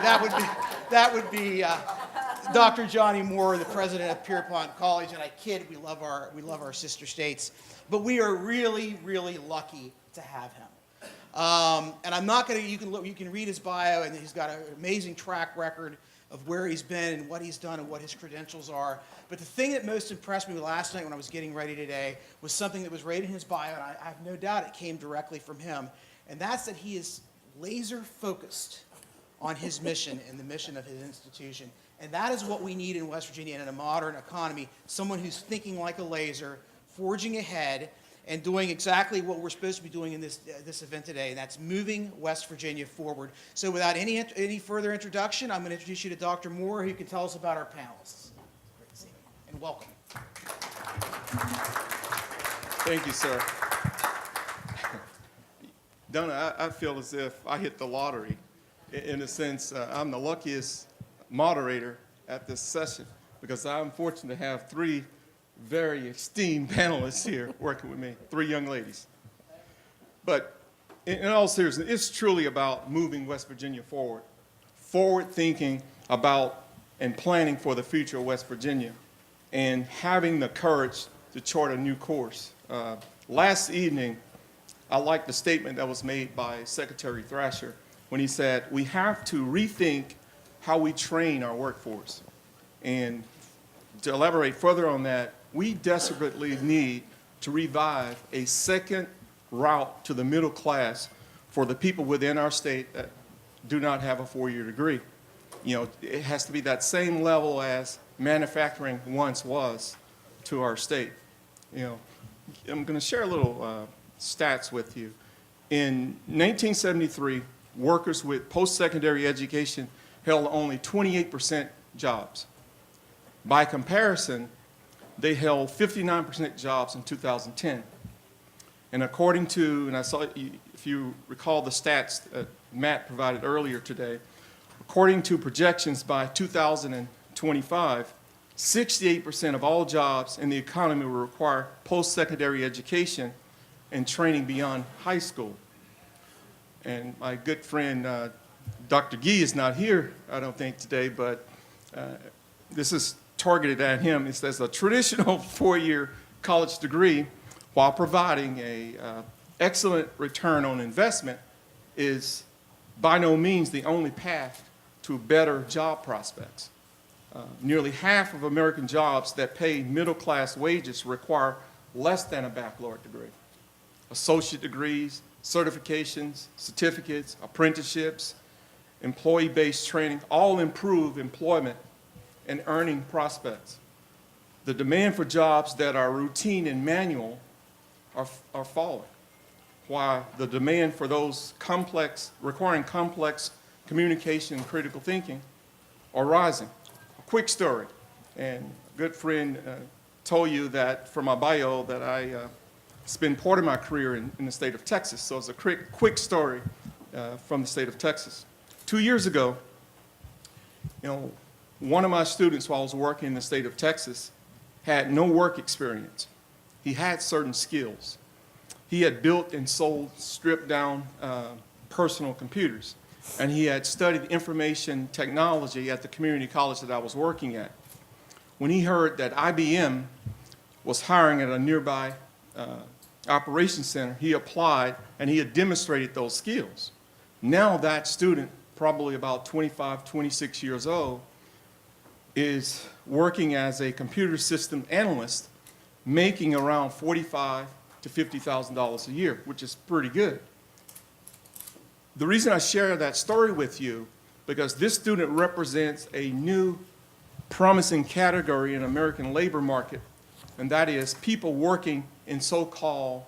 that would be Dr. Johnny Moore, the president of Pierpont College, and I kid, we love our sister states, but we are really, really lucky to have him. And I'm not going to, you can read his bio, and he's got an amazing track record of where he's been and what he's done and what his credentials are. But the thing that most impressed me last night when I was getting ready today was something that was right in his bio, and I have no doubt it came directly from him, and that's that he is laser focused on his mission and the mission of his institution. And that is what we need in West Virginia and in a modern economy, someone who's thinking like a laser, forging ahead, and doing exactly what we're supposed to be doing in this event today, and that's moving West Virginia forward. So without any further introduction, I'm going to introduce you to Dr. Moore, who can tell us about our panelists. Great to see you, and welcome. Thank you, sir. Donna, I feel as if I hit the lottery. In a sense, I'm the luckiest moderator at this session because I'm fortunate to have three very esteemed panelists here working with me, three young ladies. But in all seriousness, it's truly about moving West Virginia forward, thinking about and planning for the future of West Virginia, and having the courage to chart a new course. Last evening, I liked the statement that was made by Secretary Thrasher when he said, we have to rethink how we train our workforce. And to elaborate further on that, we desperately need to revive a second route to the middle class for the people within our state that do not have a four-year degree. You know, it has to be that same level as manufacturing once was to our state. You know, I'm going to share a little stats with you. In 1973, workers with post-secondary education held only 28% jobs. By comparison, they held 59% jobs in 2010. And according to, and I saw, if you recall the stats that Matt provided earlier today, according to projections by 2025, 68% of all jobs in the economy will require post-secondary education and training beyond high school. And my good friend, Dr. Gee is not here, I don't think, today, but this is targeted at him. It says a traditional four-year college degree, while providing an excellent return on investment, is by no means the only path to better job prospects. Nearly half of American jobs that pay middle-class wages require less than a baccalaureate degree. Associate degrees, certifications, certificates, apprenticeships, employee-based training all improve employment and earning prospects. The demand for jobs that are routine and manual are falling, while the demand for those requiring complex communication and critical thinking are rising. A quick story, and a good friend told you that from my bio that I spent part of my career in the state of Texas, so it's a quick story from the state of Texas. 2 years ago, you know, one of my students while I was working in the state of Texas had no work experience. He had certain skills. He had built and sold stripped down personal computers, and he had studied information technology at the community college that I was working at. When he heard that IBM was hiring at a nearby operations center, he applied and he had demonstrated those skills. Now that student, probably about 25, 26 years old, is working as a computer system analyst, making around $45,000 to $50,000 a year, which is pretty good. The reason I share that story with you, because this student represents a new promising category in American labor market, and that is people working in so-called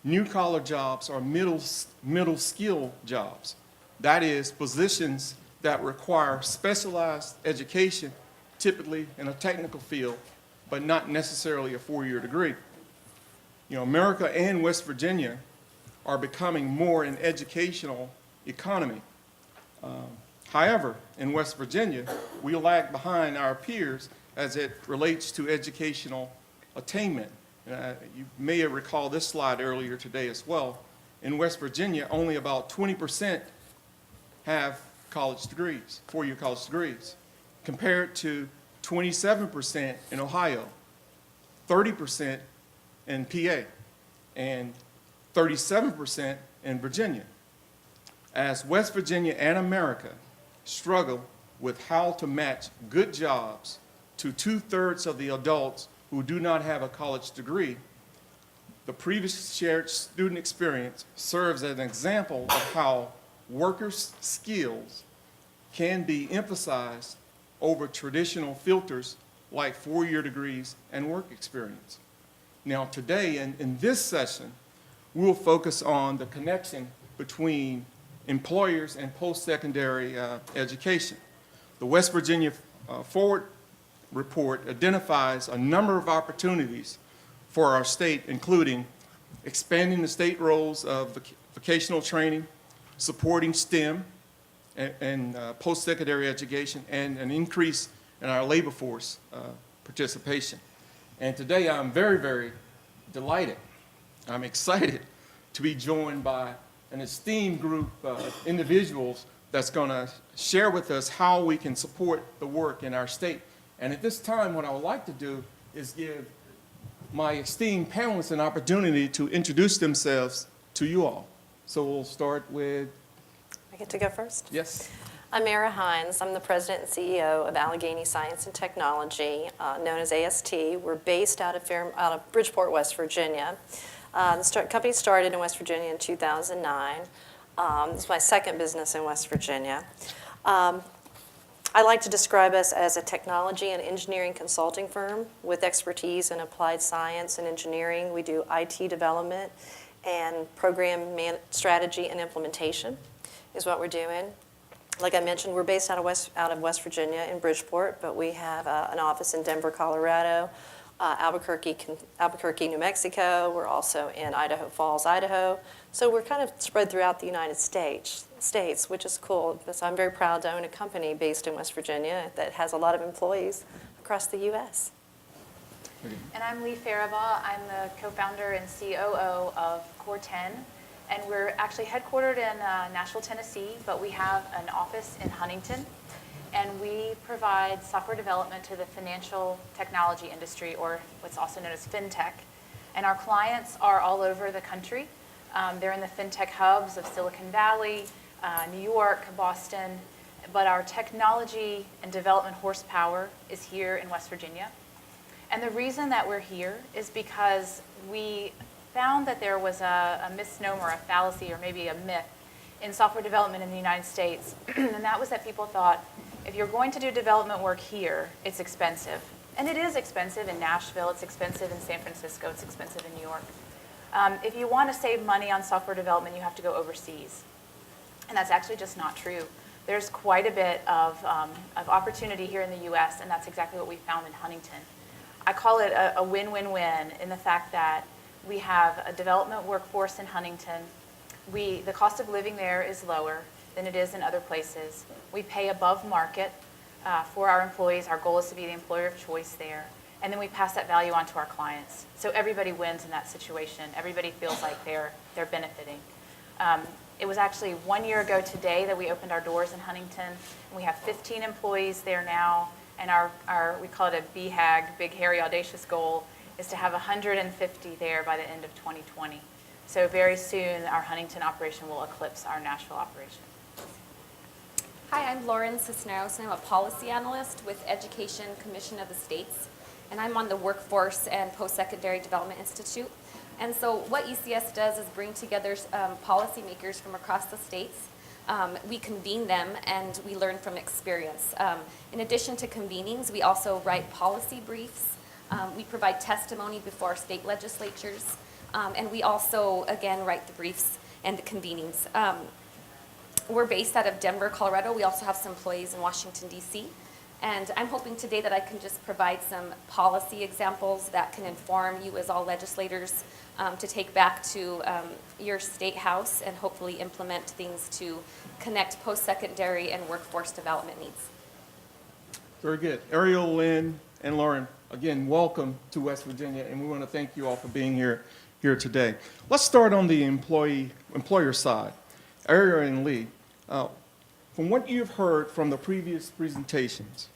new-collar jobs or middle-skill jobs. That is positions that require specialized education, typically in a technical field, but not necessarily a four-year degree. You know, America and West Virginia are becoming more an educational economy. However, in West Virginia, we lag behind our peers as it relates to educational attainment. You may recall this slide earlier today as well. In West Virginia, only about 20% have college degrees, four-year college degrees, compared to 27% in Ohio, 30% in PA, and 37% in Virginia. As West Virginia and America struggle with how to match good jobs to 2/3 of the adults who do not have a college degree, the previous shared student experience serves as an example of how workers' skills can be emphasized over traditional filters like four-year degrees and work experience. Now today, in this session, we'll focus on the connection between employers and post-secondary education. The West Virginia Forward report identifies a number of opportunities for our state, including expanding the state roles of vocational training, supporting STEM and post-secondary education, and an increase in our labor force participation. And today I'm very, very delighted. I'm excited to be joined by an esteemed group of individuals that's going to share with us how we can support the work in our state. And at this time, what I would like to do is give my esteemed panelists an opportunity to introduce themselves to you all. So we'll start with... I get to go first? Yes. I'm Mara Hines. I'm the president and CEO of Allegheny Science and Technology, known as AST. We're based out of Bridgeport, West Virginia. The company started in West Virginia in 2009. This is my second business in West Virginia. I like to describe us as a technology and engineering consulting firm with expertise in applied science and engineering. We do IT development and program strategy and implementation is what we're doing. Like I mentioned, we're based out of West Virginia in Bridgeport, but we have an office in Denver, Colorado, Albuquerque, New Mexico. We're also in Idaho Falls, Idaho. So we're kind of spread throughout the United States, which is cool. So I'm very proud to own a company based in West Virginia that has a lot of employees across the U.S. And I'm Lee Farabaugh. I'm the co-founder and COO of Core 10. And we're actually headquartered in Nashville, Tennessee, but we have an office in Huntington. And we provide software development to the financial technology industry, or what's also known as fintech. And our clients are all over the country. They're in the fintech hubs of Silicon Valley, New York, Boston. But our technology and development horsepower is here in West Virginia. And the reason that we're here is because we found that there was a misnomer, a fallacy, or maybe a myth in software development in the United States. And that was that people thought, if you're going to do development work here, it's expensive. And it is expensive in Nashville, it's expensive in San Francisco, it's expensive in New York. If you want to save money on software development, you have to go overseas. And that's actually just not true. There's quite a bit of opportunity here in the US, and that's exactly what we found in Huntington. I call it a win-win-win in the fact that we have a development workforce in Huntington. The cost of living there is lower than it is in other places. We pay above market for our employees. Our goal is to be the employer of choice there. And then we pass that value on to our clients. So everybody wins in that situation. Everybody feels like they're benefiting. It was actually 1 year ago today that we opened our doors in Huntington. And we have 15 employees there now. And we call it a BHAG, Big Hairy Audacious goal, is to have 150 there by the end of 2020. So very soon, our Huntington operation will eclipse our Nashville operation. Hi, I'm Lauren Sisneros, and I'm a policy analyst with Education Commission of the States, and I'm on the Workforce and Post-Secondary Development Institute. And so what ECS does is bring together policymakers from across the states. We convene them and we learn from experience. In addition to convenings, we also write policy briefs. We provide testimony before state legislatures, and we also, again, write the briefs and the convenings. We're based out of Denver, Colorado. We also have some employees in Washington, D.C. And I'm hoping today that I can just provide some policy examples that can inform you as all legislators to take back to your state house and hopefully implement things to connect post-secondary and workforce development needs. Very good. Ariel, Lynn, and Lauren, again, welcome to West Virginia, and we want to thank you all for being here today. Let's start on the employer side. Arria and Lee, From what you've heard from the previous presentations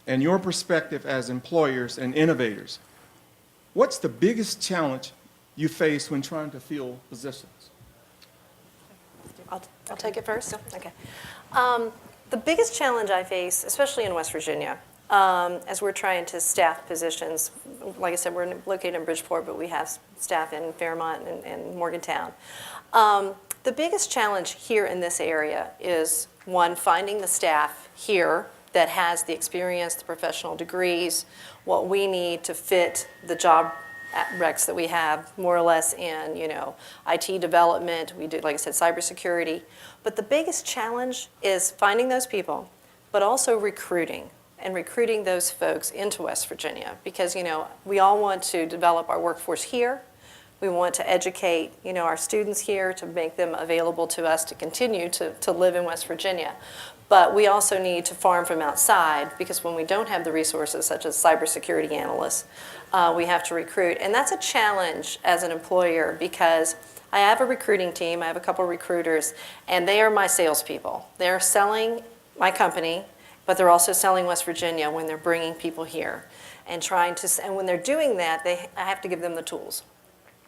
and your perspective as employers and innovators, what's the biggest challenge you face when trying to fill positions? I'll take it first? Okay. The biggest challenge I face, especially in West Virginia, as we're trying to staff positions, like I said, we're located in Bridgeport, but we have staff in Fairmont and Morgantown. The biggest challenge here in this area is, one, finding the staff here that has the experience, the professional degrees, what we need to fit the job recs that we have, more or less in, IT development. We do, like I said, cybersecurity. But the biggest challenge is finding those people, but also recruiting those folks into West Virginia. Because, we all want to develop our workforce here. We want to educate, our students here to make them available to us to continue to live in West Virginia. But we also need to farm from outside, because when we don't have the resources such as cybersecurity analysts, we have to recruit. And that's a challenge as an employer, because I have a recruiting team, I have a couple of recruiters, and they are my salespeople. They're selling my company, but they're also selling West Virginia when they're bringing people here. And when they're doing that, I have to give them the tools.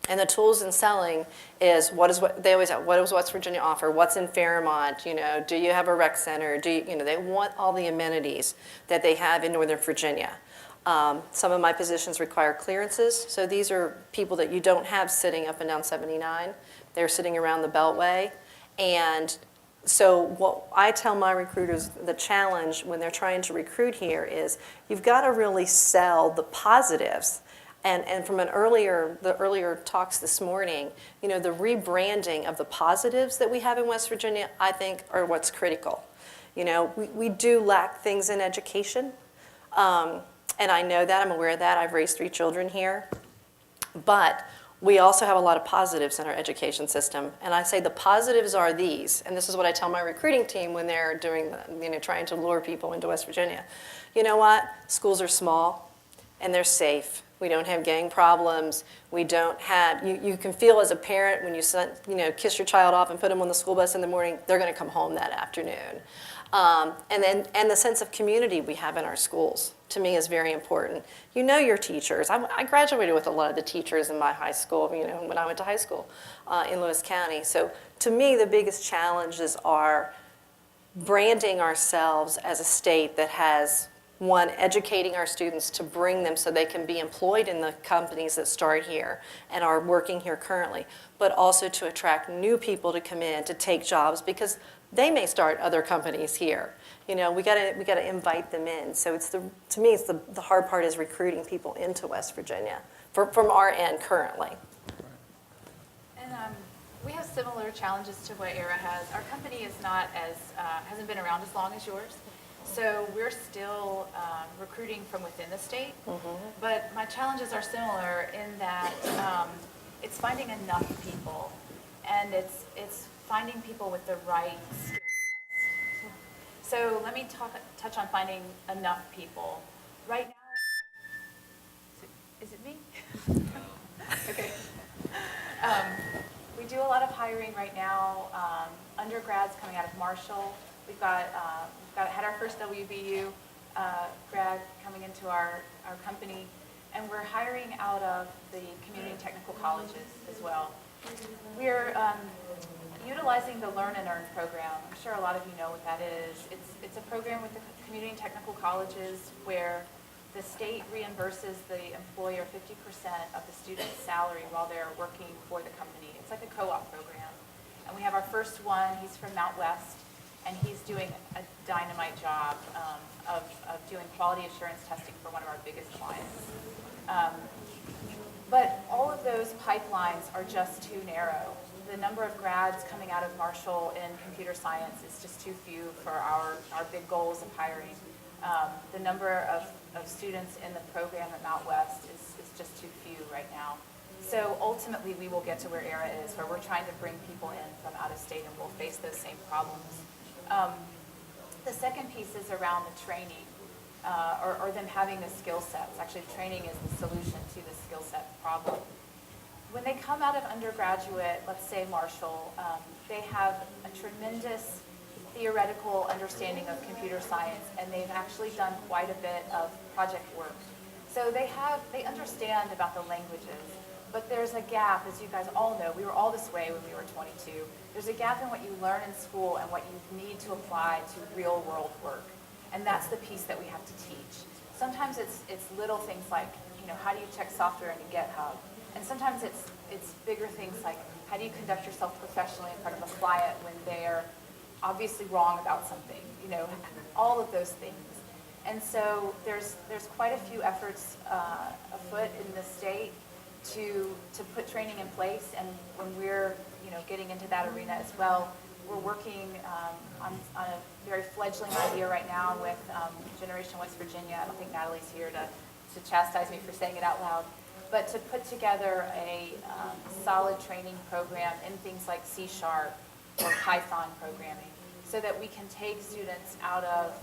And the tools in selling is they always have, what does West Virginia offer? What's in Fairmont? Do you have a rec center? They want all the amenities that they have in Northern Virginia. Some of my positions require clearances, so these are people that you don't have sitting up and down 79. They're sitting around the Beltway. And so what I tell my recruiters, the challenge when they're trying to recruit here is you've got to really sell the positives. And from the earlier talks this morning, the rebranding of the positives that we have in West Virginia, I think, are what's critical. We do lack things in education, and I know that, I'm aware of that. I've raised 3 children here. But we also have a lot of positives in our education system. And I say the positives are these, and this is what I tell my recruiting team when they're doing, trying to lure people into West Virginia. You know what? Schools are small, and they're safe. We don't have gang problems. We don't have, you can feel as a parent when you kiss your child off and put them on the school bus in the morning, they're going to come home that afternoon. And the sense of community we have in our schools, to me, is very important. Your teachers. I graduated with a lot of the teachers in my high school, when I went to high school in Lewis County. So to me, the biggest challenges are branding ourselves as a state that has, one, educating our students to bring them so they can be employed in the companies that start here and are working here currently, but also to attract new people to come in to take jobs, because they may start other companies here. We gotta invite them in. So to me, it's the hard part is recruiting people into West Virginia from our end currently. And we have similar challenges to what Arria has. Our company is not hasn't been around as long as yours. So we're still recruiting from within the state, but my challenges are similar in that it's finding enough people, and it's finding people with the right skill sets. So let me touch on finding enough people. Right now, is it me? Okay. We do a lot of hiring right now, undergrads coming out of Marshall. We've had our first WVU grad coming into our company, and we're hiring out of the community and technical colleges as well. We're utilizing the Learn and Earn program. I'm sure a lot of you know what that is. It's a program with the community and technical colleges where the state reimburses the employer 50% of the student's salary while they're working for the company. It's like a co-op program. And we have our first one. He's from Mount West, and he's doing a dynamite job of doing quality assurance testing for one of our biggest clients. But all of those pipelines are just too narrow. The number of grads coming out of Marshall in computer science is just too few for our big goals of hiring. The number of students in the program at Mount West is just too few right now. So ultimately, we will get to where Arria is, where we're trying to bring people in from out of state, and we'll face those same problems. The second piece is around the training, or them having the skill sets. Actually, training is the solution to the skill set problem. When they come out of undergraduate, let's say Marshall, they have a tremendous theoretical understanding of computer science, and they've actually done quite a bit of project work. So they understand about the languages, but there's a gap, as you guys all know. We were all this way when we were 22. There's a gap in what you learn in school and what you need to apply to real world work. And that's the piece that we have to teach. Sometimes it's little things like, how do you check software into GitHub? And sometimes it's bigger things like, how do you conduct yourself professionally in front of a client when they're obviously wrong about something? All of those things. And so there's quite a few efforts afoot in the state to put training in place, and when we're getting into that arena as well, we're working on a very fledgling idea right now with Generation West Virginia. I don't think Natalie's here to chastise me for saying it out loud, but to put together a solid training program in things like C# or Python programming, so that we can take students out of,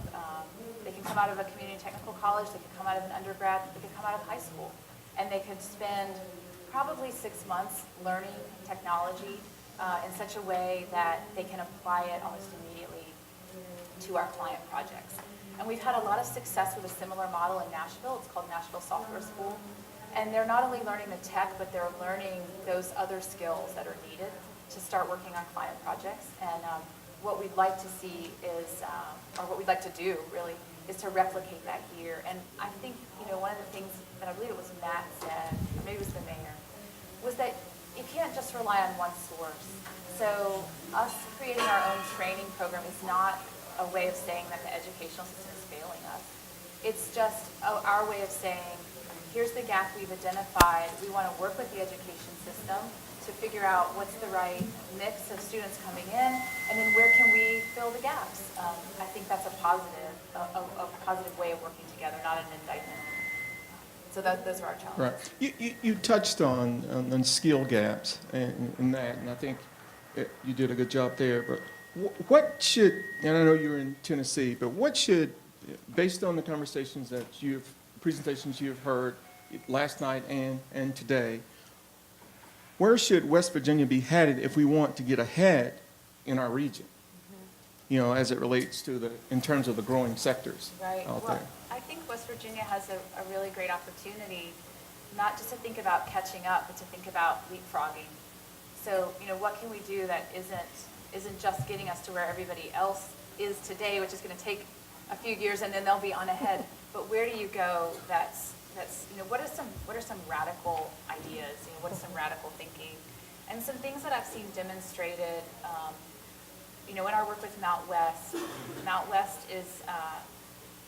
they can come out of a community technical college, they can come out of an undergrad, they can come out of high school, and they could spend probably 6 months learning technology in such a way that they can apply it almost immediately to our client projects. And we've had a lot of success with a similar model in Nashville. It's called Nashville Software School. And they're not only learning the tech, but they're learning those other skills that are needed to start working on client projects. And what we'd like to see is, or what we'd like to do really, is to replicate that here. And I think, one of the things that I believe it was Matt said, or maybe it was the mayor, was that you can't just rely on one source. So us creating our own training program is not a way of saying that the educational system is failing us. It's just our way of saying, here's the gap we've identified. We want to work with the education system to figure out what's the right mix of students coming in, and then where can we fill the gaps. I think that's a positive way of working together, not an indictment. So those are our challenges. Right. You touched on skill gaps and that, and I think you did a good job there. But what should, and I know you're in Tennessee, but what should, based on the presentations you've heard last night and today, where should West Virginia be headed if we want to get ahead in our region? As it relates to in terms of the growing sectors out there. I think West Virginia has a really great opportunity, not just to think about catching up, but to think about leapfrogging. So, what can we do that isn't just getting us to where everybody else is today, which is going to take a few years and then they'll be on ahead. But where do you go that's what are some radical ideas? What is some radical thinking? And some things that I've seen demonstrated, in our work with Mount West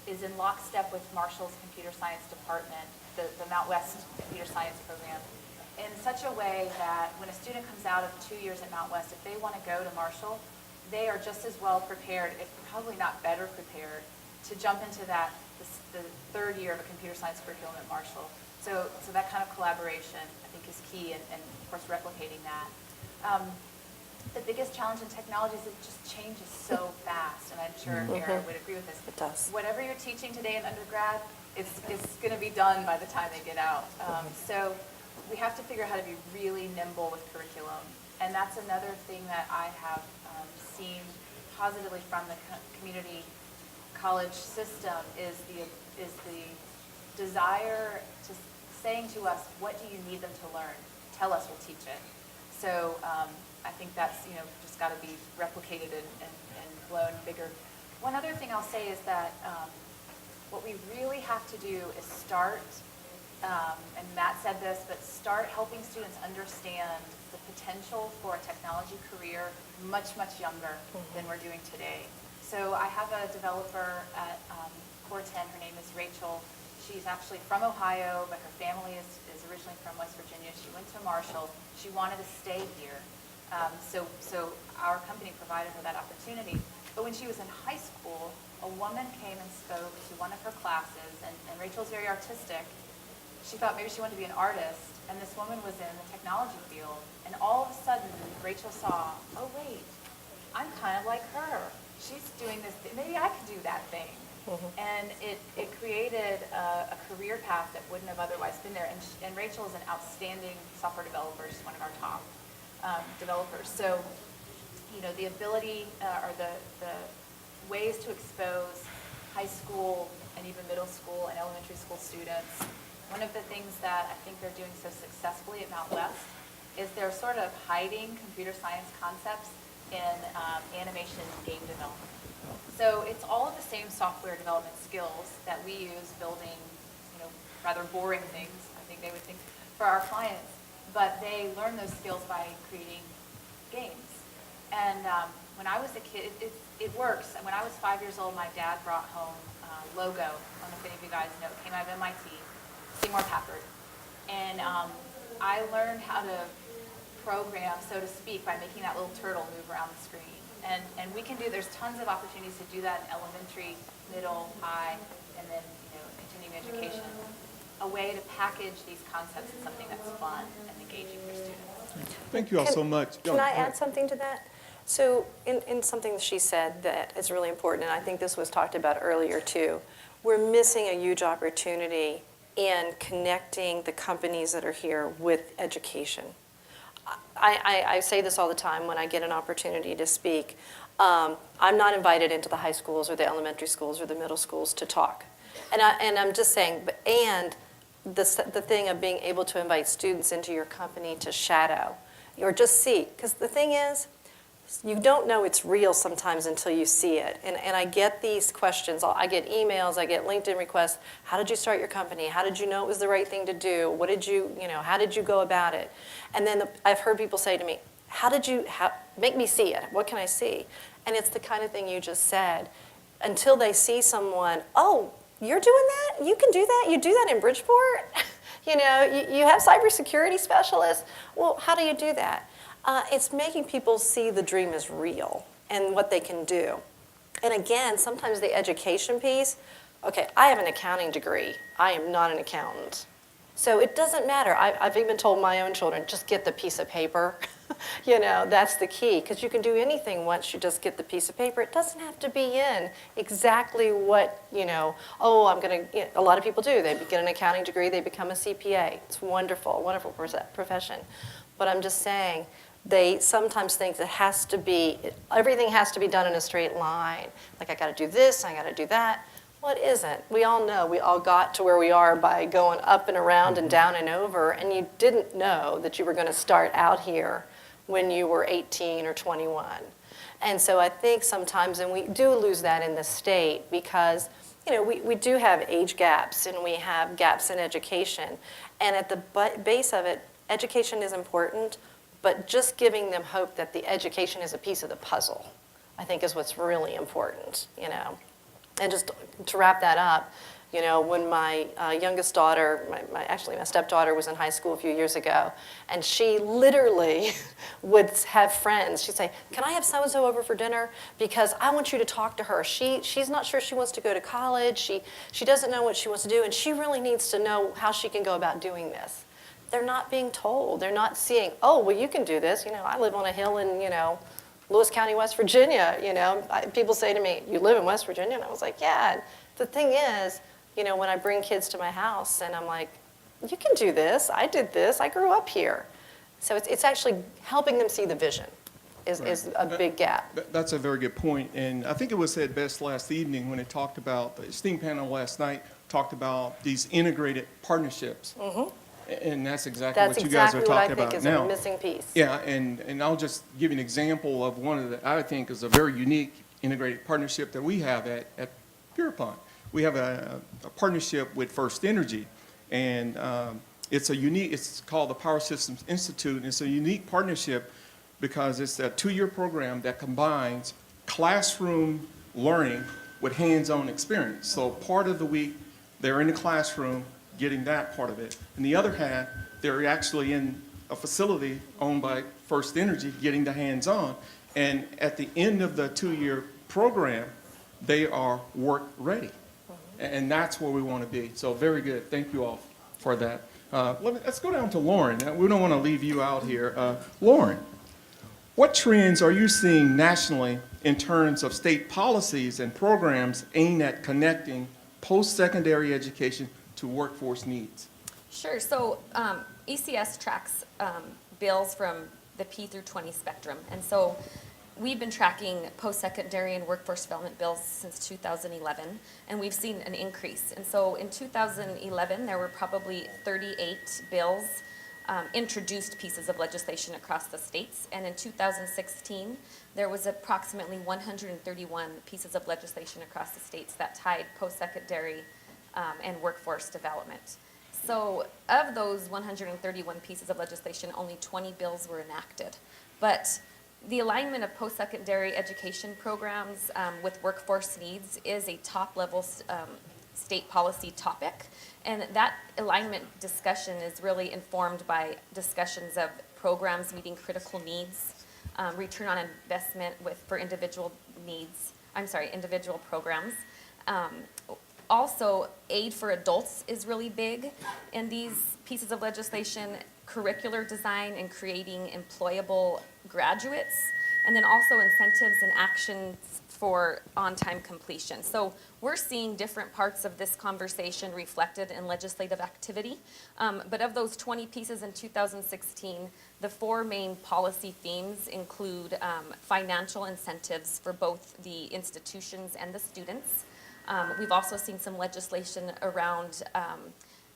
is in lockstep with Marshall's computer science department, the Mount West computer science program, in such a way that when a student comes out of 2 years at Mount West, if they want to go to Marshall, they are just as well prepared, if probably not better prepared, to jump into the third year of a computer science curriculum at Marshall. So that kind of collaboration, I think, is key, and of course, replicating that. The biggest challenge in technology is it just changes so fast, and I'm sure Arria would agree with this. It does. Whatever you're teaching today in undergrad, it's going to be done by the time they get out. So we have to figure out how to be really nimble with curriculum, and that's another thing that I have seen positively from the community college system is the desire to saying to us, what do you need them to learn? Tell us, we'll teach it. So I think that's just got to be replicated and blown bigger. One other thing I'll say is that what we really have to do is start, and Matt said this, but start helping students understand the potential for a technology career much, much younger than we're doing today. So I have a developer at Core 10. Her name is Rachel. She's actually from Ohio, but her family is originally from West Virginia. She went to Marshall. She wanted to stay here. So our company provided her that opportunity. But when she was in high school, a woman came and spoke to one of her classes, and Rachel's very artistic. She thought maybe she wanted to be an artist, and this woman was in the technology field. And all of a sudden, Rachel saw, oh wait, I'm kind of like her. She's doing this, maybe I could do that thing. And it created a career path that wouldn't have otherwise been there. And Rachel is an outstanding software developer. She's one of our top developers. So, the ability or the ways to expose high school and even middle school and elementary school students. One of the things that I think they're doing so successfully at Mount West is they're sort of hiding computer science concepts in animation and game development. So it's all of the same software development skills that we use building, rather boring things, I think they would think, for our clients. But they learn those skills by creating games. And when I was a kid, it works. When I was 5 years old, my dad brought home Logo, I don't know if any of you guys know, it came out of MIT, Seymour Papert. And I learned how to program, so to speak, by making that little turtle move around the screen. And we can do, there's tons of opportunities to do that in elementary, middle, high, and then, continuing education. A way to package these concepts in something that's fun and engaging for students. Thank you all so much. Can I add something to that? So in something that she said that is really important, and I think this was talked about earlier too, we're missing a huge opportunity in connecting the companies that are here with education. I say this all the time when I get an opportunity to speak. I'm not invited into the high schools or the elementary schools or the middle schools to talk. And I'm just saying, and the thing of being able to invite students into your company to shadow or just see, because the thing is, you don't know it's real sometimes until you see it. And I get these questions. I get emails, I get LinkedIn requests. How did you start your company? How did you know it was the right thing to do? What did you, how did you go about it? And then I've heard people say to me, make me see it. What can I see? And it's the kind of thing you just said. Until they see someone, oh, you're doing that? You can do that? You do that in Bridgeport? You have cybersecurity specialists? Well, how do you do that? It's making people see the dream is real and what they can do. And again, sometimes the education piece, okay, I have an accounting degree. I am not an accountant. So it doesn't matter. I've even told my own children, just get the piece of paper. That's the key, because you can do anything once you just get the piece of paper. It doesn't have to be in exactly what, a lot of people do. They get an accounting degree, they become a CPA. It's wonderful, wonderful profession. But I'm just saying, they sometimes think that everything has to be done in a straight line. Like, I got to do this, I got to do that. Well, it isn't. We all know we all got to where we are by going up and around and down and over, and you didn't know that you were going to start out here when you were 18 or 21. And so I think sometimes, and we do lose that in the state because, we do have age gaps and we have gaps in education. And at the base of it, education is important, but just giving them hope that the education is a piece of the puzzle, I think is what's really important, And just to wrap that up, when my youngest daughter, my stepdaughter was in high school a few years ago, and she literally would have friends. She'd say, can I have so-and-so over for dinner? Because I want you to talk to her. She's not sure she wants to go to college. She doesn't know what she wants to do, and she really needs to know how she can go about doing this. They're not being told. They're not seeing, oh, well, you can do this. I live on a hill in, Lewis County, West Virginia. People say to me, you live in West Virginia? And I was like, yeah. The thing is, when I bring kids to my house and I'm like, you can do this. I did this. I grew up here. So it's actually helping them see the vision is a big gap. That's a very good point. And I think it was said best last evening when it talked about, the esteemed panel last night talked about these integrated partnerships. Mm-hmm. And that's exactly what you guys are talking about now. That's exactly what I think is a missing piece. Yeah, and I'll just give you an example of one of I think is a very unique integrated partnership that we have at Pierpont. We have a partnership with First Energy, and it's called the Power Systems Institute, and it's a unique partnership because it's a 2-year program that combines classroom learning with hands-on experience. So part of the week, they're in the classroom getting that part of it. And the other half, they're actually in a facility owned by First Energy getting the hands-on. And at the end of the 2-year program, they are work ready. And that's where we want to be. So very good. Thank you all for that. Let's go down to Lauren. We don't want to leave you out here. Lauren, what trends are you seeing nationally in terms of state policies and programs aimed at connecting post-secondary education to workforce needs? Sure. So ECS tracks bills from the P through 20 spectrum. And so we've been tracking post-secondary and workforce development bills since 2011, and we've seen an increase. And so in 2011, there were probably 38 bills, introduced pieces of legislation across the states. And in 2016, there was approximately 131 pieces of legislation across the states that tied post-secondary and workforce development. So of those 131 pieces of legislation, only 20 bills were enacted. But the alignment of post-secondary education programs with workforce needs is a top-level state policy topic. And that alignment discussion is really informed by discussions of programs meeting critical needs, return on investment for individual individual programs. Also, aid for adults is really big in these pieces of legislation, curricular design and creating employable graduates, and then also incentives and actions for on-time completion. So we're seeing different parts of this conversation reflected in legislative activity. But of those 20 pieces in 2016, the 4 main policy themes include financial incentives for both the institutions and the students. We've also seen some legislation around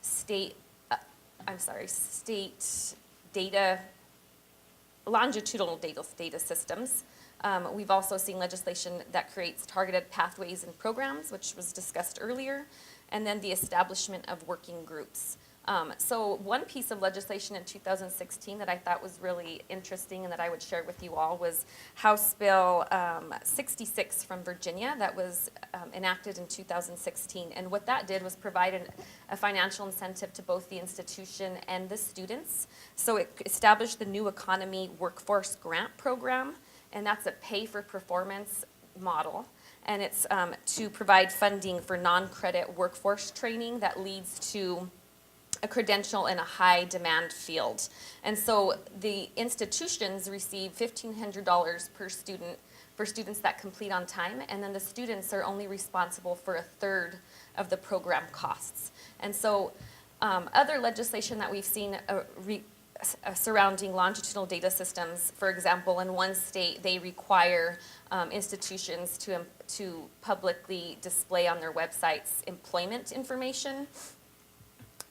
state data, longitudinal data systems. We've also seen legislation that creates targeted pathways and programs, which was discussed earlier, and then the establishment of working groups. So one piece of legislation in 2016 that I thought was really interesting and that I would share with you all was House Bill 66 from Virginia that was enacted in 2016. And what that did was provide a financial incentive to both the institution and the students. So it established the New Economy Workforce Grant Program, and that's a pay-for-performance model. And it's to provide funding for non-credit workforce training that leads to a credential in a high demand field. And so the institutions receive $1,500 per student for students that complete on time, and then the students are only responsible for 1/3 of the program costs. And so other legislation that we've seen surrounding longitudinal data systems, for example, in one state they require institutions to publicly display on their websites employment information.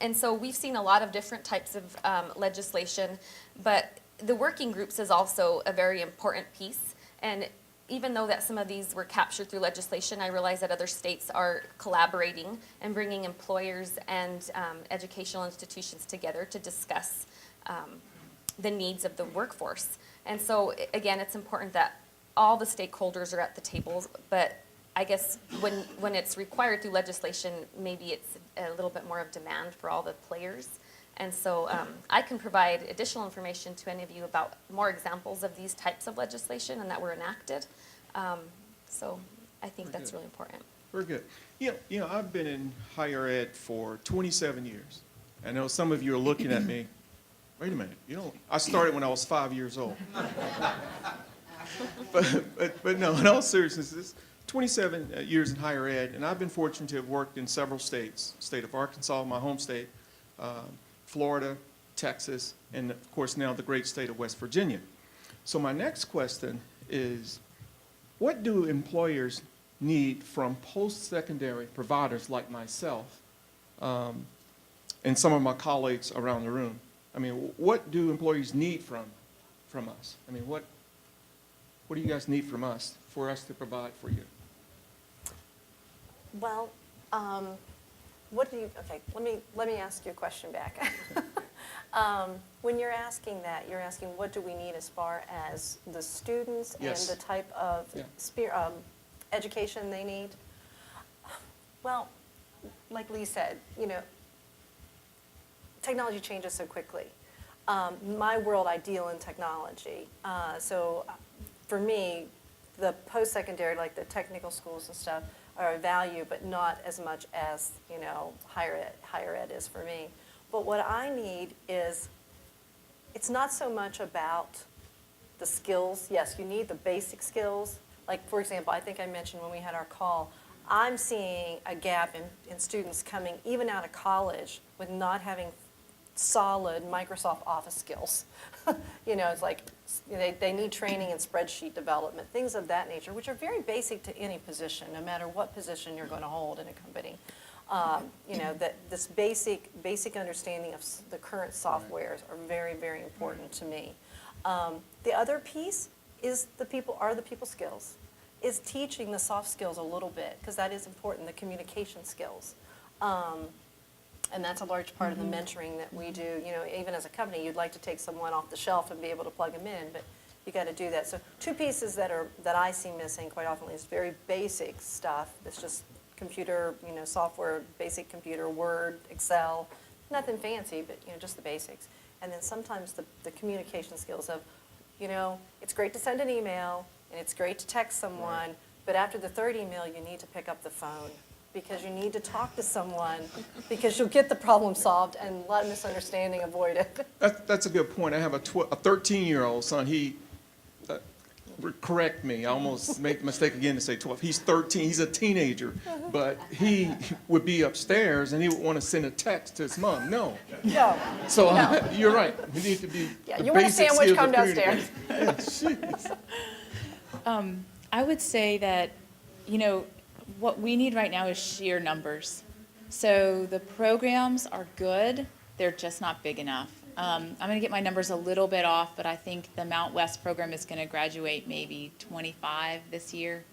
And so we've seen a lot of different types of legislation, but the working groups is also a very important piece. And even though that some of these were captured through legislation, I realize that other states are collaborating and bringing employers and educational institutions together to discuss the needs of the workforce. And so again, it's important that all the stakeholders are at the table, but I guess when it's required through legislation, maybe it's a little bit more of demand for all the players. And so I can provide additional information to any of you about more examples of these types of legislation and that were enacted. So I think that's really important. Very good. You know, I've been in higher ed for 27 years. I know some of you are looking at me, wait a minute, I started when I was 5 years old. but no, in all seriousness, this 27 years in higher ed, and I've been fortunate to have worked in several states, state of Arkansas, my home state, Florida, Texas, and of course now the great state of West Virginia. So my next question is, what do employers need from post-secondary providers like myself and some of my colleagues around the room? I mean, what do employees need from us? I mean, what do you guys need from us for us to provide for you? Well, okay, let me ask you a question back. When you're asking that, you're asking what do we need as far as the students Yes. and the type of education they need? Well, like Lee said, technology changes so quickly. My world, I deal in technology. So for me, the post-secondary, like the technical schools and stuff, are a value, but not as much as, higher ed is for me. But what I need is, it's not so much about the skills. Yes, you need the basic skills. Like, for example, I think I mentioned when we had our call, I'm seeing a gap in students coming even out of college with not having solid Microsoft Office skills. It's like they need training in spreadsheet development, things of that nature, which are very basic to any position, no matter what position you're going to hold in a company. That this basic understanding of the current softwares are very, very important to me. The other piece is the people skills, is teaching the soft skills a little bit, because that is important, the communication skills. And that's a large part of the mentoring that we do. Even as a company, you'd like to take someone off the shelf and be able to plug them in, but you got to do that. So two pieces that I see missing quite often is very basic stuff. That's just computer, software, basic computer, Word, Excel, nothing fancy, but just the basics. And then sometimes the communication skills of, it's great to send an email and it's great to text someone, but after the third email, you need to pick up the phone, because you need to talk to someone, because you'll get the problem solved and a lot of misunderstanding avoided. That's a good point. I have a 13-year-old son. He, correct me, I almost make the mistake again to say 12. He's 13, he's a teenager, but he would be upstairs and he would want to send a text to his mom. No. No. So you're right. We need to be. Yeah, the you want a basic sandwich, skills come of downstairs. communication. I would say that, what we need right now is sheer numbers. So the programs are good, they're just not big enough. I'm going to get my numbers a little bit off, but I think the Mount West program is going to graduate maybe 25 this year.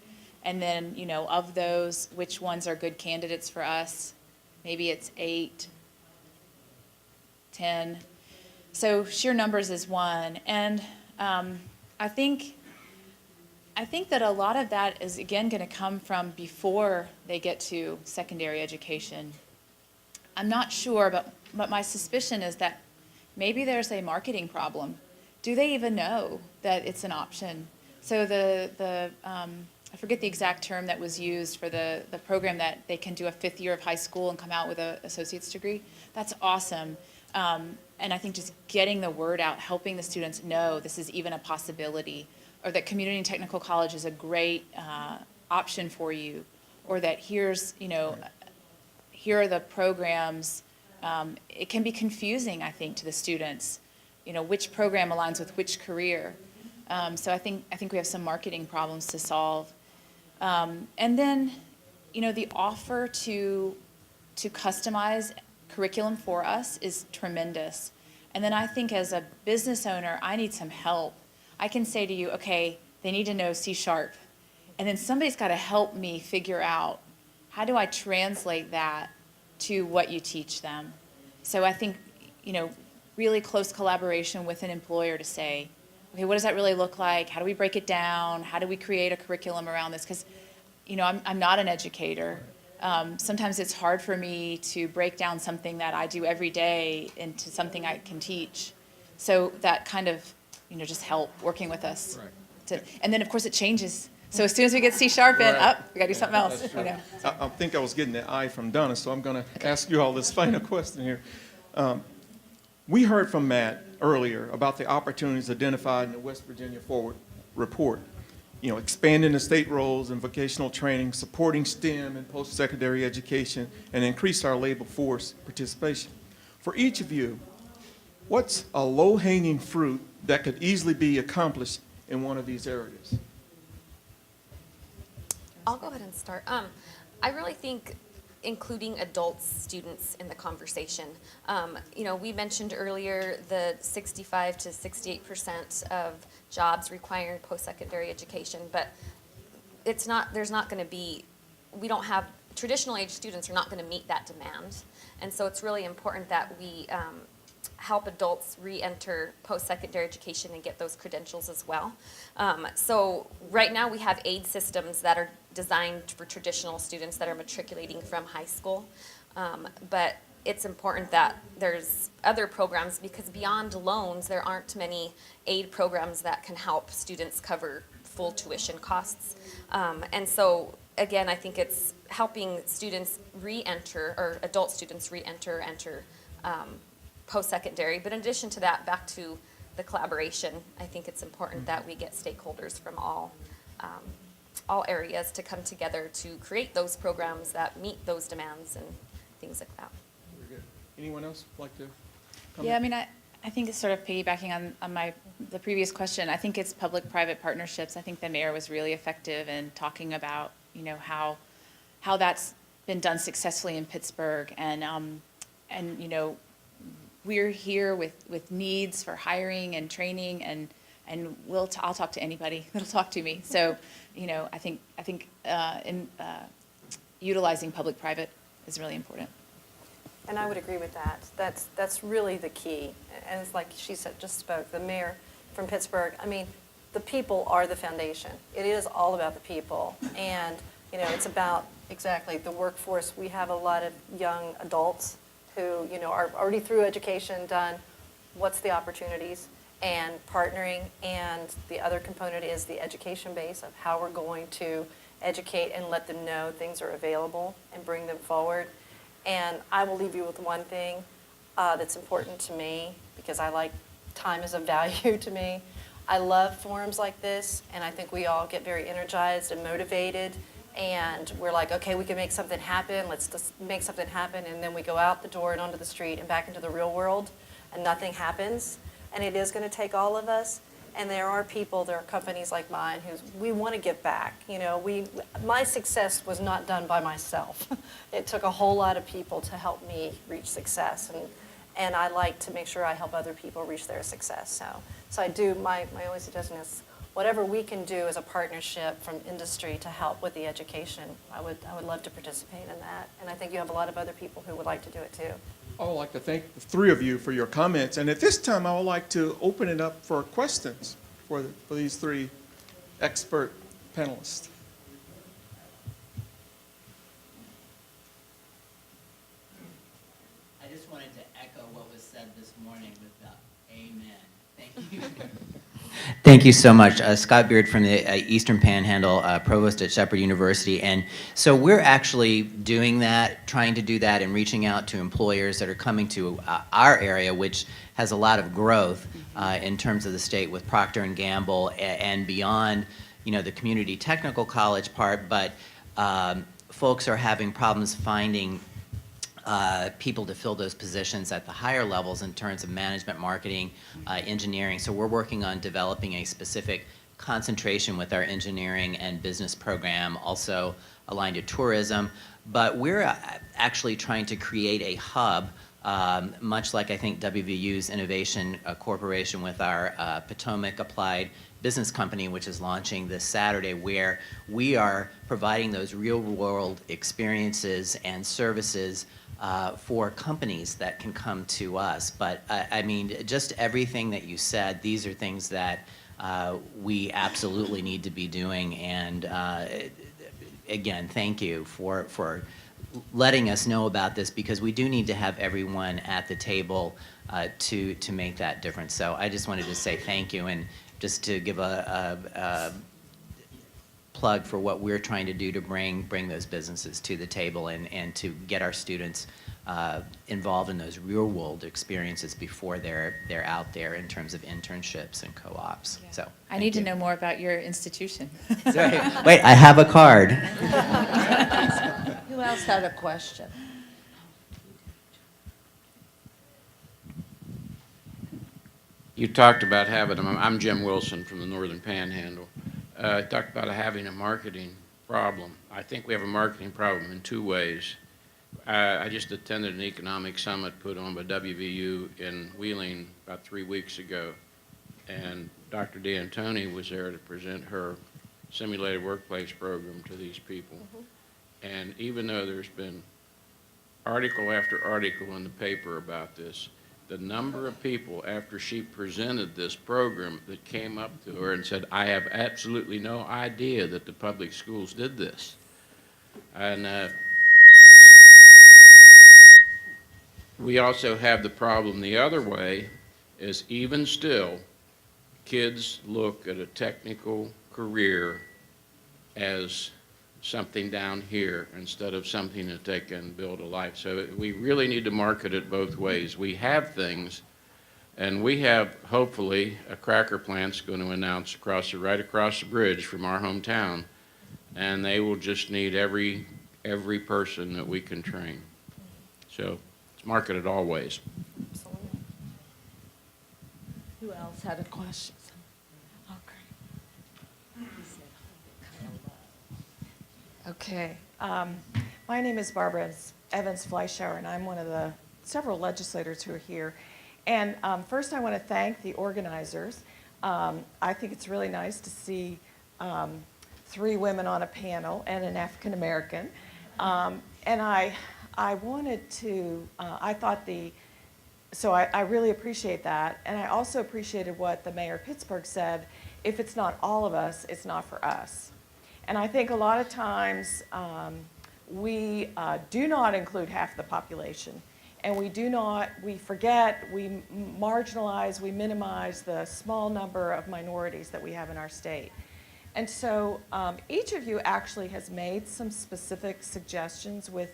And then, of those, which ones are good candidates for us? Maybe it's 8, 10. So sheer numbers is one. And I think that a lot of that is, again, going to come from before they get to secondary education. I'm not sure, but my suspicion is that maybe there's a marketing problem. Do they even know that it's an option? So I forget the exact term that was used for the program that they can do a 5th year of high school and come out with an associate's degree. That's awesome. And I think just getting the word out, helping the students know this is even a possibility, or that community and technical college is a great option for you, or that here are the programs. It can be confusing, I think, to the students, which program aligns with which career. So I think we have some marketing problems to solve. And then, the offer to customize curriculum for us is tremendous. And then I think as a business owner, I need some help. I can say to you, okay, they need to know C#, and then somebody's got to help me figure out, how do I translate that to what you teach them? So I think, really close collaboration with an employer to say, okay, what does that really look like? How do we break it down? How do we create a curriculum around this? Because, I'm not an educator. Sometimes it's hard for me to break down something that I do every day into something I can teach. So that kind of, just help working with us. Right. And then, of course, it changes. So as soon as we get C# in, we got to do something else. That's true. I think I was getting the eye from Donna, so I'm going to ask you all this final question here. We heard from Matt earlier about the opportunities identified in the West Virginia Forward report. Expanding the state roles in vocational training, supporting STEM and post-secondary education, and increase our labor force participation. For each of you, what's a low-hanging fruit that could easily be accomplished in one of these areas? I'll go ahead and start. I really think including adult students in the conversation. We mentioned earlier the 65 to 68% of jobs requiring post-secondary education, but there's not going to be, we don't have, traditional age students are not going to meet that demand. And so it's really important that we help adults re-enter post-secondary education and get those credentials as well. So right now we have aid systems that are designed for traditional students that are matriculating from high school. But it's important that there's other programs, because beyond loans, there aren't many aid programs that can help students cover full tuition costs. And so again, I think it's helping students re-enter, or adult students enter post-secondary. But in addition to that, back to the collaboration, I think it's important that we get stakeholders from all areas to come together to create those programs that meet those demands and things like that. Very good. Anyone else like to? Yeah, I mean, I think it's sort of piggybacking on the previous question. I think it's public-private partnerships. I think the mayor was really effective in talking about, you know, how that's been done successfully in Pittsburgh. And you know, we're here with needs for hiring and training, and I'll talk to anybody that'll talk to me. So, you know, I think utilizing public-private is really important. And I would agree with that. That's really the key. And it's like she said, just spoke, the mayor from Pittsburgh. I mean, the people are the foundation. It is all about the people. And, you know, it's about exactly the workforce. We have a lot of young adults who, you know, are already through education done. What's the opportunities? And partnering. And the other component is the education base of how we're going to educate and let them know things are available and bring them forward. And I will leave you with one thing that's important to me, because I like time is of value to me. I love forums like this, and I think we all get very energized and motivated, and we're like, okay, we can make something happen, let's just make something happen, and then we go out the door and onto the street and back into the real world, and nothing happens. And it is going to take all of us. And there are people, there are companies like mine we want to give back. You know, my success was not done by myself. It took a whole lot of people to help me reach success, and I like to make sure I help other people reach their success. So I do. My only suggestion is whatever we can do as a partnership from industry to help with the education. I would love to participate in that, and I think you have a lot of other people who would like to do it too. I would like to thank the three of you for your comments. And at this time, I would like to open it up for questions for these three expert panelists. I just wanted to echo what was said this morning with the amen. Thank you. Thank you so much. Scott Beard from the Eastern Panhandle, Provost at Shepherd University. And so we're actually doing that, trying to do that and reaching out to employers that are coming to our area, which has a lot of growth in terms of the state with Procter & Gamble and beyond, you know, the community technical college part, but folks are having problems finding people to fill those positions at the higher levels in terms of management, marketing, engineering. So we're working on developing a specific concentration with our engineering and business program, also aligned to tourism. But we're actually trying to create a hub, much like I think WVU's Innovation Corporation with our Potomac Applied Business Company, which is launching this Saturday, where we are providing those real-world experiences and services for companies that can come to us. But I mean, just everything that you said, these are things that we absolutely need to be doing. And again, thank you for letting us know about this, because we do need to have everyone at the table to make that difference. So I just wanted to say thank you, and just to give a plug for what we're trying to do to bring those businesses to the table and to get our students involved in those real world experiences before they're out there in terms of internships and co-ops. Yeah. So I need to know more about your institution. Sorry. Wait, I have a card. Who else had a question? You talked about having them. I'm Jim Wilson from the Northern Panhandle. Talked about having a marketing problem. I think we have a marketing problem in two ways. I just attended an economic summit put on by WVU in Wheeling about 3 weeks ago, and Dr. D'Antoni was there to present her simulated workplace program to these people. And even though there's been article after article in the paper about this, the number of people after she presented this program that came up to her and said, I have absolutely no idea that the public schools did this. And we also have the problem the other way, is even still, kids look at a technical career as something down here instead of something that they can build a life. So we really need to market it both ways. We have things, and we have, hopefully, a cracker plant's going to announce right across the bridge from our hometown, and they will just need every person that we can train. So it's marketed all ways. Absolutely. Who else had a question? Okay. My name is Barbara Evans Fleischauer, and I'm one of the several legislators who are here. And first, I want to thank the organizers. I think it's really nice to see 3 women on a panel and an African American. And I wanted to, I thought so I really appreciate that. And I also appreciated what the mayor of Pittsburgh said, if it's not all of us, it's not for us. And I think a lot of times we do not include half the population. And we forget, we marginalize, we minimize the small number of minorities that we have in our state. And so each of you actually has made some specific suggestions with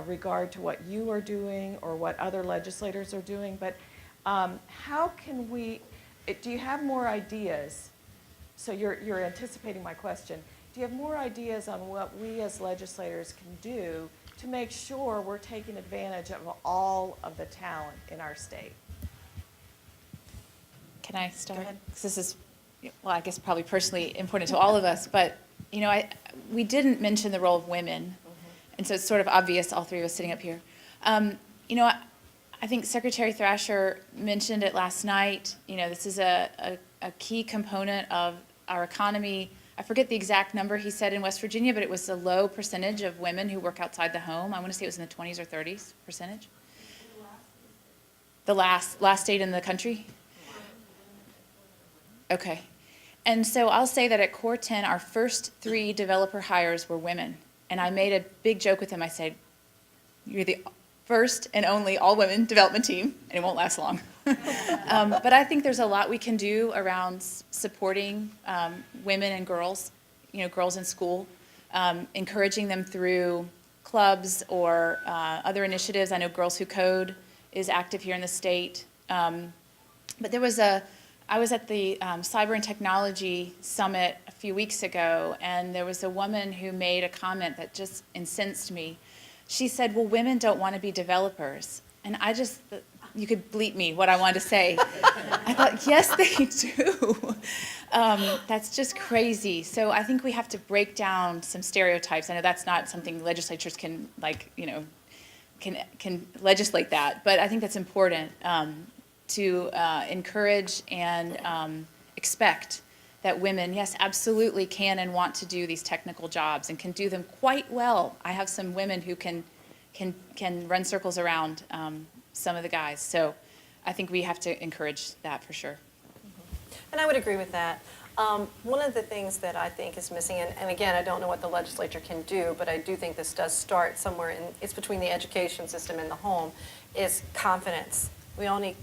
regard to what you are doing or what other legislators are doing. But how can do you have more ideas? So you're anticipating my question. Do you have more ideas on what we as legislators can do to make sure we're taking advantage of all of the talent in our state? Can I start? Go ahead. 'Cause this is, well, I guess probably personally important to all of us, but, you know, we didn't mention the role of women, and so it's sort of obvious, all 3 of us sitting up here. You know, I think Secretary Thrasher mentioned it last night. You know, this is a key component of our economy. I forget the exact number he said in West Virginia, but it was a low percentage of women who work outside the home. I want to say it was in the 20s or 30s percentage. The last state in the country? Okay. And so I'll say that at Core 10, our first 3 developer hires were women. And I made a big joke with them. I said, you're the first and only all-women development team, and it won't last long. But I think there's a lot we can do around supporting women and girls, you know, girls in school, encouraging them through clubs or other initiatives. I know Girls Who Code is active here in the state. But I was at the Cyber and Technology Summit a few weeks ago, and there was a woman who made a comment that just incensed me. She said, well, women don't want to be developers. And you could bleep me what I wanted to say. I thought, yes, they do. That's just crazy. So I think we have to break down some stereotypes. I know that's not something legislatures can, like, you know, can legislate that. But I think that's important to encourage and expect that women, yes, absolutely can and want to do these technical jobs and can do them quite well. I have some women who can run circles around some of the guys. So I think we have to encourage that for sure. And I would agree with that. One of the things that I think is missing, and again, I don't know what the legislature can do, but I do think this does start somewhere, it's between the education system and the home, is confidence. We all need,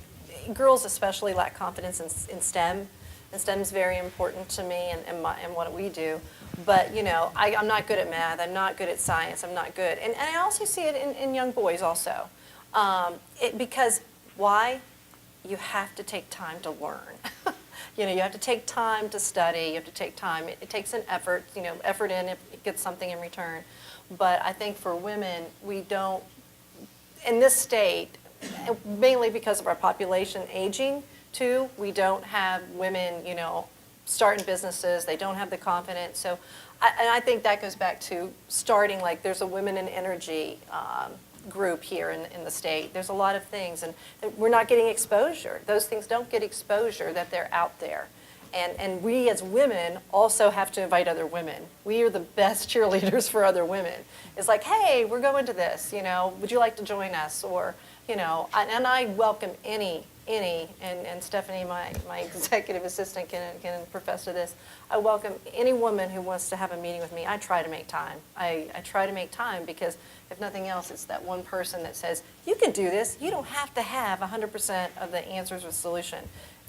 girls especially lack confidence in STEM. And STEM is very important to me and what we do. But, you know, I'm not good at math. I'm not good at science. I'm not good. And I also see it in young boys also. Because why? You have to take time to learn. You know, you have to take time to study. You have to take time. It takes an effort, you know, effort in, it gets something in return. But I think for women, we don't, in this state, mainly because of our population aging, too, we don't have women, you know, starting businesses. They don't have the confidence. So, and I think that goes back to starting, like, there's a Women in Energy group here in the state. There's a lot of things, and we're not getting exposure. Those things don't get exposure that they're out there. And we as women also have to invite other women. We are the best cheerleaders for other women. It's like, hey, we're going to this, you know, would you like to join us? Or, you know, and I welcome any, and Stephanie, my executive assistant, can profess to this. I welcome any woman who wants to have a meeting with me. I try to make time. I try to make time because if nothing else, it's that one person that says, you can do this. You don't have to have 100% of the answers or solution.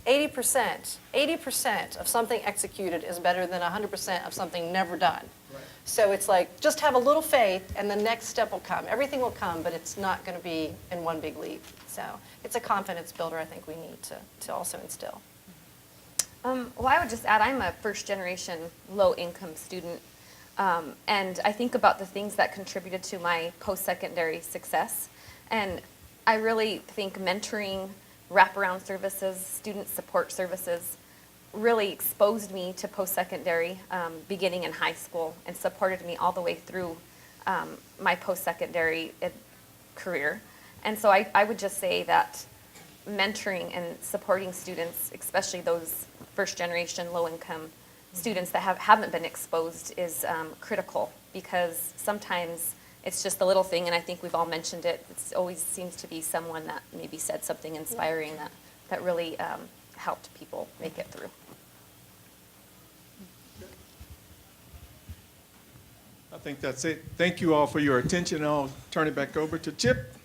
80% of something executed is better than 100% of something never done. Right. So it's like, just have a little faith and the next step will come. Everything will come, but it's not going to be in one big leap. So it's a confidence builder I think we need to also instill. Well, I would just add, I'm a first-generation low-income student, and I think about the things that contributed to my post-secondary success, and I really think mentoring, wraparound services, student support services, really exposed me to post-secondary beginning in high school and supported me all the way through my post-secondary career. And so I would just say that mentoring and supporting students, especially those first-generation low-income students that haven't been exposed, is critical, because sometimes it's just a little thing, and I think we've all mentioned it. It always seems to be someone that maybe said something inspiring that really helped people make it through. I think that's it. Thank you all for your attention. I'll turn it back over to Chip.